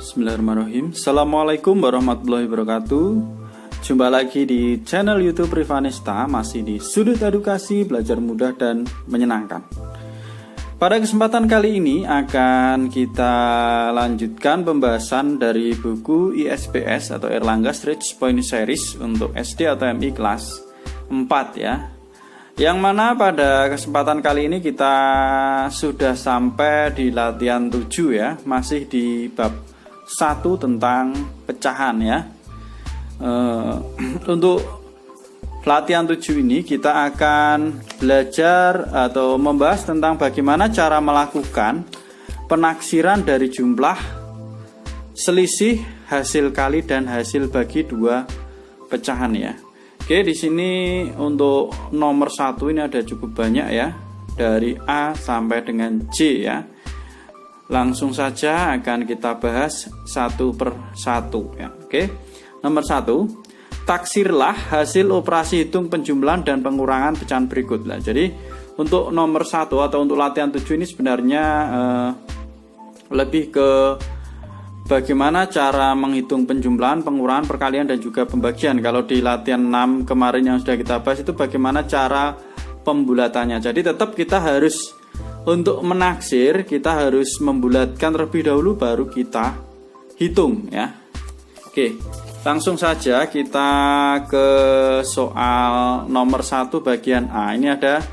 Bismillahirrahmanirrahim. Assalamualaikum warahmatullahi wabarakatuh. Jumpa lagi di channel YouTube Rivanista, masih di sudut edukasi belajar mudah dan menyenangkan. Pada kesempatan kali ini akan kita lanjutkan pembahasan dari buku ISPS atau Erlangga Stretch Point Series untuk SD atau MI kelas 4 ya. Yang mana pada kesempatan kali ini kita sudah sampai di latihan 7 ya, masih di bab 1 tentang pecahan ya. Untuk latihan 7 ini kita akan belajar atau membahas tentang bagaimana cara melakukan penaksiran dari jumlah selisih hasil kali dan hasil bagi dua pecahan ya. Oke, di sini untuk nomor 1 ini ada cukup banyak ya, dari A sampai dengan J ya. Langsung saja akan kita bahas satu per satu ya. Oke, nomor 1, taksirlah hasil operasi hitung penjumlahan dan pengurangan pecahan berikut lah. Jadi untuk nomor 1 atau untuk latihan 7 ini sebenarnya lebih ke bagaimana cara menghitung penjumlahan, pengurangan, perkalian, dan juga pembagian. Kalau di latihan 6 kemarin yang sudah kita bahas itu bagaimana cara pembulatannya. Jadi tetap kita harus, untuk menaksir, kita harus membulatkan terlebih dahulu baru kita hitung ya. Oke, langsung saja kita ke soal nomor 1 bagian A. Ini ada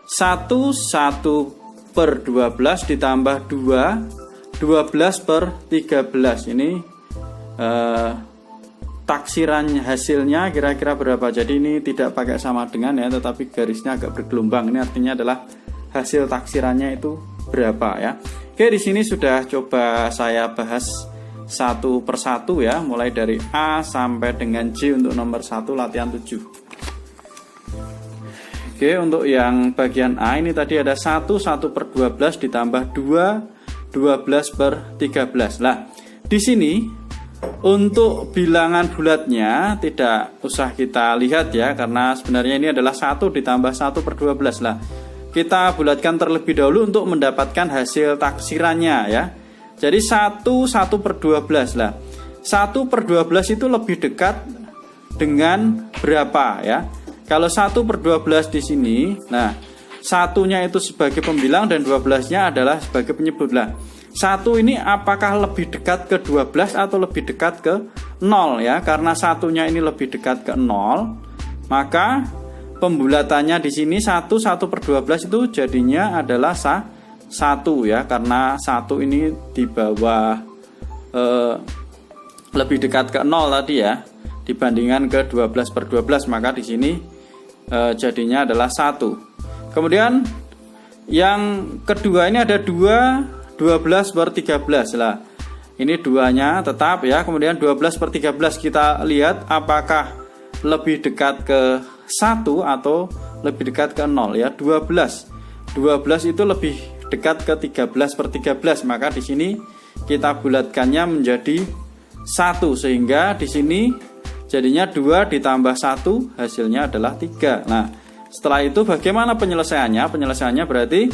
1 per 12 ditambah 12 per 13 ini taksiran hasilnya kira-kira berapa. Jadi ini tidak pakai sama dengan ya, tetapi garisnya agak bergelombang. Ini artinya adalah hasil taksirannya itu berapa ya. Oke, di sini sudah coba saya bahas satu per satu ya, mulai dari A sampai dengan J untuk nomor 1 latihan 7. Oke, untuk yang bagian A ini tadi ada 1 per 12 ditambah 12 per 13. Lah, di sini untuk bilangan bulatnya tidak usah kita lihat ya, karena sebenarnya ini adalah 1 ditambah 1 per 12 lah. Kita bulatkan terlebih dahulu untuk mendapatkan hasil taksirannya ya. Jadi 1 per 12 lah. 1 per 12 itu lebih dekat dengan berapa ya? Kalau 1 per 12 di sini, nah satunya itu sebagai pembilang dan 12-nya adalah sebagai penyebut lah. 1 ini apakah lebih dekat ke 12 atau lebih dekat ke 0 ya? Karena satunya ini lebih dekat ke 0, maka pembulatannya di sini 1 per 12 itu jadinya adalah 1 ya, karena 1 ini di bawah lebih dekat ke 0 tadi ya, dibandingkan ke 12 per 12, maka di sini jadinya adalah 1. Kemudian yang kedua ini ada 12 per 13 lah. Ini duanya tetap ya. Kemudian 12 per 13 kita lihat apakah lebih dekat ke 1 atau lebih dekat ke 0 ya. 12 itu lebih dekat ke 13 per 13, maka di sini kita bulatkannya menjadi 1, sehingga di sini jadinya 2 ditambah 1 hasilnya adalah 3. Nah, setelah itu bagaimana penyelesaiannya? Penyelesaiannya berarti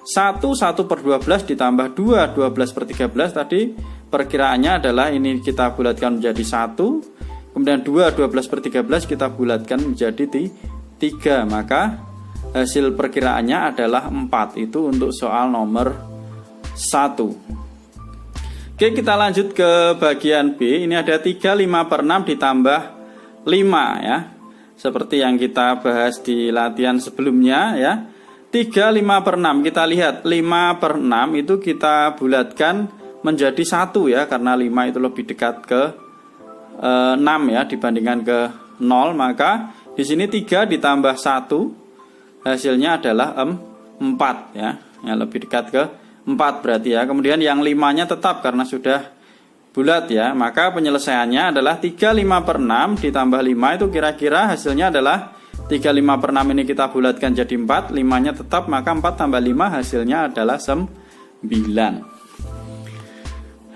1 per 12 ditambah 12 per 13 tadi perkiraannya adalah ini kita bulatkan menjadi 1, kemudian 12 per 13 kita bulatkan menjadi 3, maka hasil perkiraannya adalah 4. Itu untuk soal nomor 1. Oke, kita lanjut ke bagian B. Ini ada 3 per 6 ditambah 5 ya, seperti yang kita bahas di latihan sebelumnya ya. 3 per 6, kita lihat 5 per 6 itu kita bulatkan menjadi 1 ya, karena 5 itu lebih dekat ke 6 ya dibandingkan ke 0, maka di sini 3 ditambah 1 hasilnya adalah 4 ya, yang lebih dekat ke 4 berarti ya. Kemudian yang 5-nya tetap karena sudah bulat ya, maka penyelesaiannya adalah 3 per 6 ditambah 5 itu kira-kira hasilnya adalah 3 per 6 ini kita bulatkan jadi 4, 5-nya tetap, maka 4 tambah 5 hasilnya adalah 9.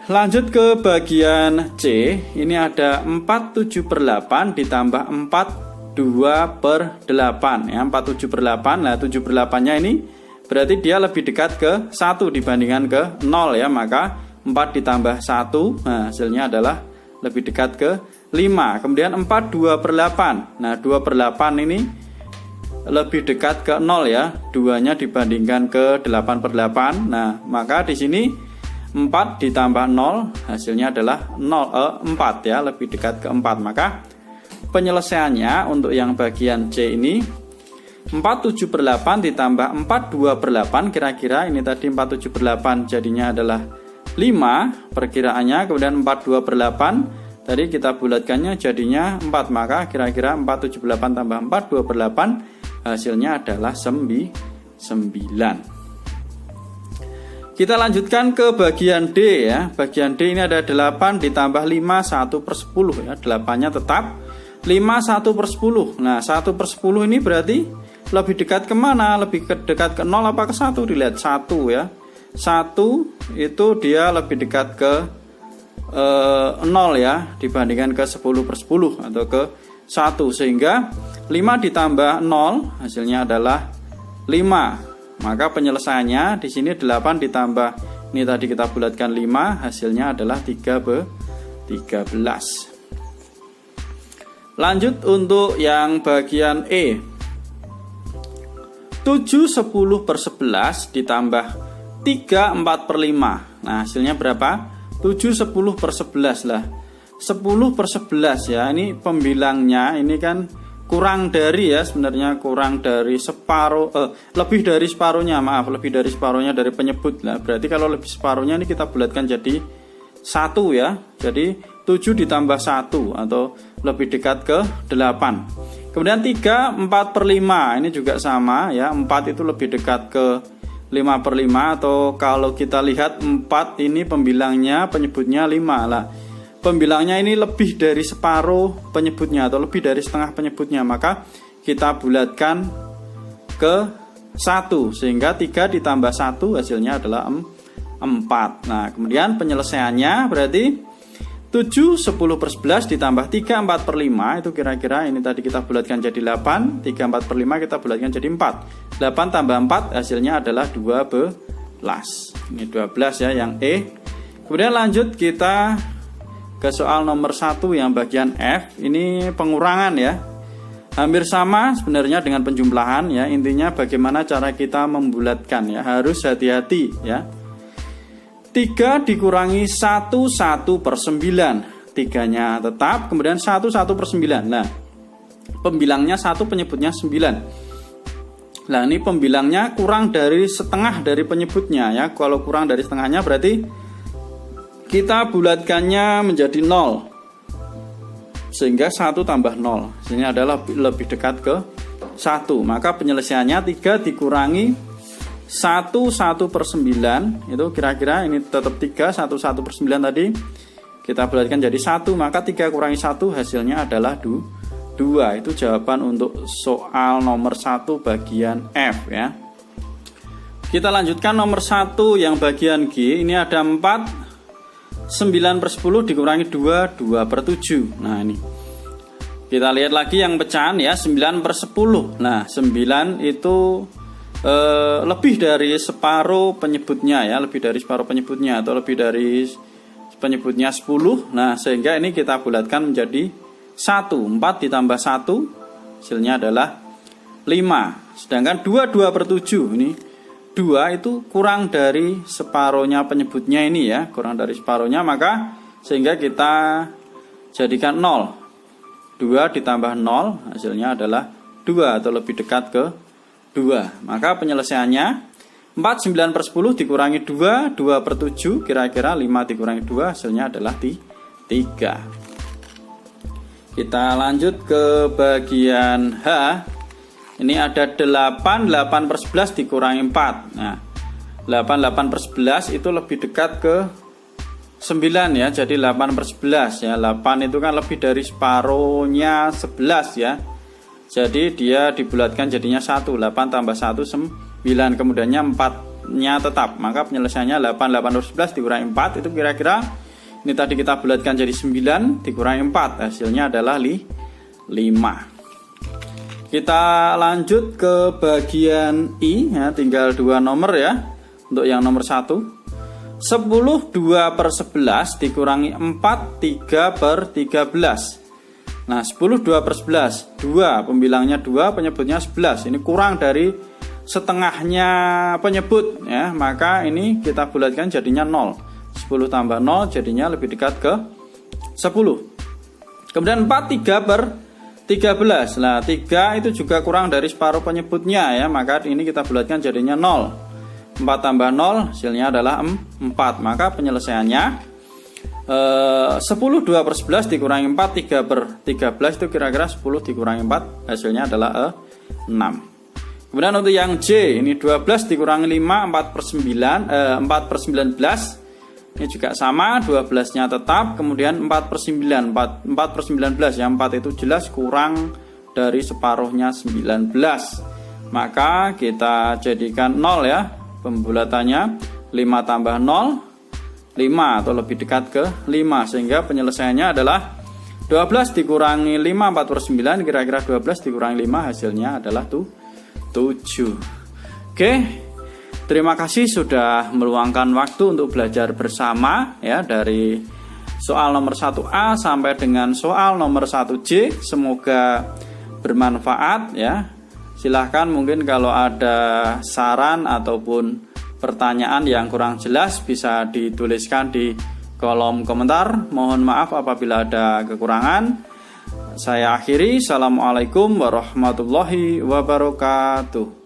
Lanjut ke bagian C. Ini ada 4/7 per 8 ditambah 4/2 per 8 ya, 4/7 per 8. Nah, 7 per 8-nya ini berarti dia lebih dekat ke 1 dibandingkan ke 0 ya, maka 4 ditambah 1, nah hasilnya adalah lebih dekat ke 5. Kemudian 4 2/8. Nah 2/8 ini lebih dekat ke 0 ya, 2-nya dibandingkan ke 8/8. Nah maka di sini 4 ditambah 0 hasilnya adalah 4 ya, lebih dekat ke 4. Maka penyelesaiannya untuk yang bagian C ini 4 7/8 ditambah 4 2/8, kira-kira ini tadi 4 7/8 jadinya adalah 5 perkiraannya. Kemudian 4 2/8 tadi kita bulatkannya jadinya 4, maka kira-kira 4 7/8 tambah 4 2/8 hasilnya adalah 9. Kita lanjutkan ke bagian D ya. Bagian D ini ada 8 ditambah 5 1/10 ya. 8-nya tetap 5 1/10. Nah 1/10 ini berarti lebih dekat kemana? Lebih dekat ke 0 apa ke 1? Dilihat 1 ya. 1 itu dia lebih dekat ke 0 ya, dibandingkan ke 10/10 atau ke 1. Sehingga 5 ditambah 0 hasilnya adalah 5. Maka penyelesaiannya di sini 8 ditambah ini tadi kita bulatkan 5 hasilnya adalah 13. Lanjut untuk yang bagian E. 7 10/11 ditambah 3 4/5. Nah hasilnya berapa? 7 10/11 lah. 10/11 ya, ini pembilangnya ini kan kurang dari ya, sebenarnya kurang dari separuh, lebih dari separuhnya, lebih dari separuhnya dari penyebut lah. Berarti kalau lebih separuhnya ini kita bulatkan jadi 1 ya. Jadi 7 ditambah 1 atau lebih dekat ke 8. Kemudian 3 4/5 ini juga sama ya. 4 itu lebih dekat ke 5/5 atau kalau kita lihat 4 ini pembilangnya penyebutnya 5 lah. Pembilangnya ini lebih dari separuh penyebutnya atau lebih dari setengah penyebutnya, maka kita bulatkan ke 1 sehingga 3 ditambah 1 hasilnya adalah 4. Nah kemudian penyelesaiannya berarti 7 10/11 ditambah 3 4/5 itu kira-kira ini tadi kita bulatkan jadi 8, 3 4/5 kita bulatkan jadi 4. 8 tambah 4 hasilnya adalah 12. Ini 12 ya yang E. Kemudian lanjut kita ke soal nomor 1 yang bagian F. Ini pengurangan ya. Hampir sama sebenarnya dengan penjumlahan ya. Intinya bagaimana cara kita membulatkan ya. Harus hati-hati ya. 3 dikurangi 1 1/9. 3-nya tetap, kemudian 1 1/9. Nah, pembilangnya 1, penyebutnya 9. Nah, ini pembilangnya kurang dari setengah dari penyebutnya ya. Kalau kurang dari setengahnya berarti kita bulatkannya menjadi 0. Sehingga 1 tambah 0. Ini adalah lebih dekat ke 1. Maka penyelesaiannya 3 dikurangi 1 1/9. Itu kira-kira ini tetap 3, 1 1/9 tadi. Kita bulatkan jadi 1. Maka 3 kurangi 1 hasilnya adalah 2. Itu jawaban untuk soal nomor 1 bagian F ya. Kita lanjutkan nomor 1 yang bagian G. Ini ada 4 9/10 dikurangi 2 2/7. Nah ini kita lihat lagi yang pecahan ya, 9/10. Nah 9 itu lebih dari separuh penyebutnya ya, lebih dari separuh penyebutnya atau lebih dari penyebutnya 10. Nah sehingga ini kita bulatkan menjadi 1. 4 ditambah 1 hasilnya adalah 5. Sedangkan 2 2/7 ini 2 itu kurang dari separuhnya penyebutnya ini ya, kurang dari separuhnya, maka sehingga kita jadikan 0. 2 ditambah 0 hasilnya adalah 2 atau lebih dekat ke 2. Maka penyelesaiannya 4 9/10 dikurangi 2 2/7, kira-kira 5 dikurangi 2 hasilnya adalah 3. Kita lanjut ke bagian H. Ini ada 8 8/11 dikurangi 4. Nah 8 8/11 itu lebih dekat ke 9 ya. Jadi 8/11 ya. 8 itu kan lebih dari separuhnya 11 ya. Jadi dia dibulatkan jadinya 1. 8 tambah 1 9. Kemudiannya 4-nya tetap. Maka penyelesaiannya 8 8/11 dikurangi 4 itu kira-kira ini tadi kita bulatkan jadi 9 dikurangi 4 hasilnya adalah 5. Kita lanjut ke bagian I ya, tinggal 2 nomor ya. Untuk yang nomor 1 10 2 per 11 dikurangi 4 3 per 13. Nah 10 2 per 11 2, pembilangnya 2, penyebutnya 11. Ini kurang dari setengahnya penyebut ya, maka ini kita bulatkan jadinya 0. 10 tambah 0 jadinya lebih dekat ke 10. Kemudian 4 3 per 13. Nah 3 itu juga kurang dari separuh penyebutnya ya, maka ini kita bulatkan jadinya 0. 4 tambah 0 hasilnya adalah 4. Maka penyelesaiannya 10 2 per 11 dikurangi 4 3 per 13 itu kira-kira 10 dikurangi 4 hasilnya adalah 6. Kemudian untuk yang J ini 12 dikurangi 5 4 per 9 4 per 19. Ini juga sama, 12 nya tetap, kemudian 4 per 9 4 per 19 yang 4 itu jelas kurang dari separuhnya 19. Maka kita jadikan 0 ya pembulatannya, 5 tambah 0 5 atau lebih dekat ke 5, sehingga penyelesaiannya adalah 12 dikurangi 5 4 per 9, kira-kira 12 dikurangi 5 hasilnya adalah 7. Oke, terima kasih sudah meluangkan waktu untuk belajar bersama ya, dari soal nomor 1A sampai dengan soal nomor 1J. Semoga bermanfaat ya. Silahkan mungkin kalau ada saran ataupun pertanyaan yang kurang jelas bisa dituliskan di kolom komentar. Mohon maaf apabila ada kekurangan. Saya akhiri. Assalamualaikum warahmatullahi wabarakatuh.